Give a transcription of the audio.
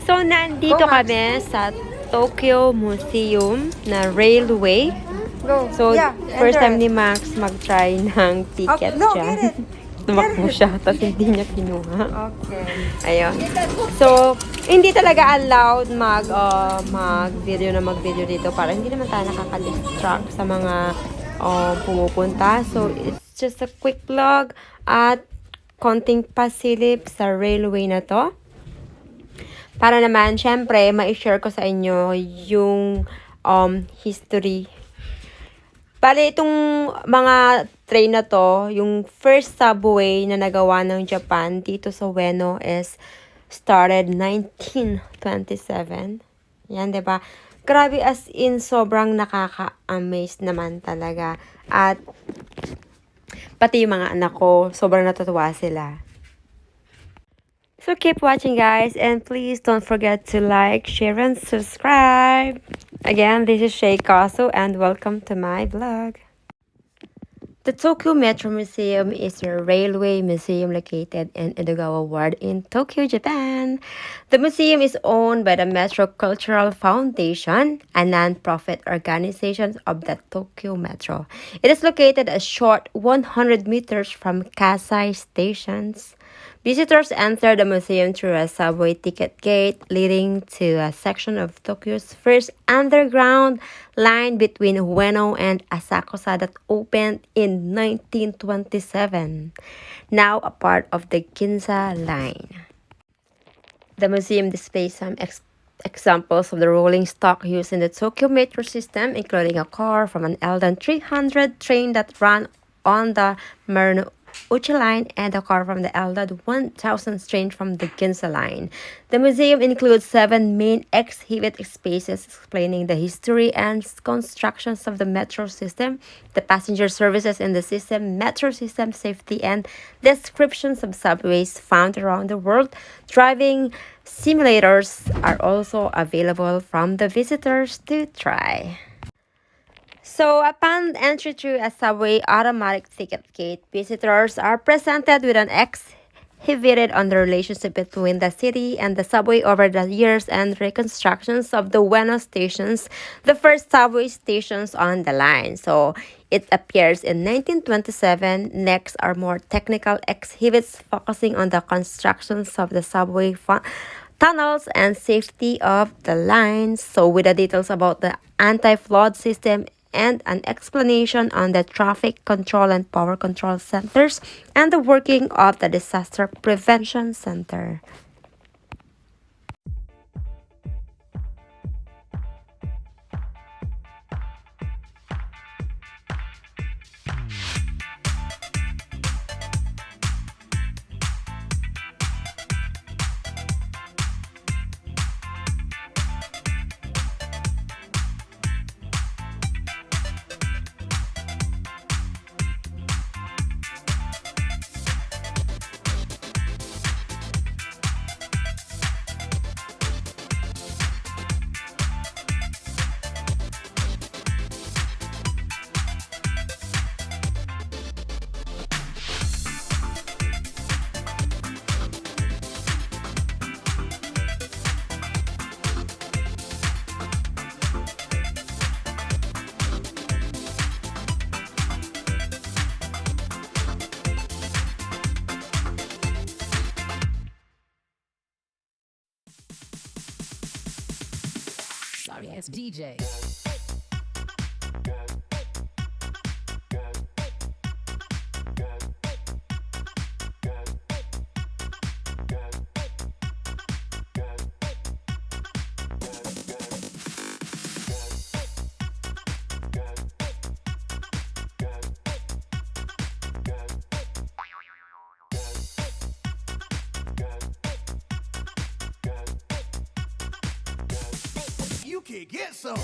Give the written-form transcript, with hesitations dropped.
So, nandito kami sa Tokyo Museum na railway. Go. So, Yeah, first enter time it. ni Max mag-try ng ticket Okay, no, siya. get it. Tumakbo siya, tapos hindi niya kinuha. Okay. Ayun. So, hindi talaga allowed mag-video dito para hindi naman tayo nakaka-distract sa mga pumupunta. So, it's just a quick vlog at konting pasilip sa railway na to. Para naman, syempre, ma-share ko sa inyo yung history. Bale, itong mga train na to, yung first subway na nagawa ng Japan dito sa Ueno is started 1927. Yan, 'di ba? Grabe, as in, sobrang nakaka-amaze naman talaga. At pati yung mga anak ko, sobrang natutuwa sila. So keep watching, guys, and please don't forget to like, share, and subscribe. Again, this is Shay Kaso, and welcome to my vlog. The Tokyo Metro Museum is a railway museum located in Edogawa Ward in Tokyo, Japan. The museum is owned by the Metro Cultural Foundation, a non-profit organization of the Tokyo Metro. It is located a short 100 meters from Kasai stations. Visitors enter the museum through a subway ticket gate leading to a section of Tokyo's first underground line between Ueno and Asakusa that opened in 1927, now a part of the Ginza line. The museum displays some examples of the rolling stock used in the Tokyo Metro system, including a car from an Eldon 300 train that ran on the Marunouchi line and a car from the Eldon 1000 train from the Ginza line. The museum includes 7 main exhibit spaces explaining the history and constructions of the metro system, the passenger services in the system, metro system safety, and descriptions of subways found around the world. Driving simulators are also available from the visitors to try. So, upon entry through a subway automatic ticket gate, visitors are presented with an exhibited on the relationship between the city and the subway over the years and reconstructions of the Ueno stations, the first subway stations on the line. So, it appears in 1927. Next are more technical exhibits focusing on the constructions of the subway tunnels and safety of the lines. So, with the details about the anti-flood system and an explanation on the traffic control and power control centers and the working of the disaster prevention center. Sorry ass DJ. You can get some.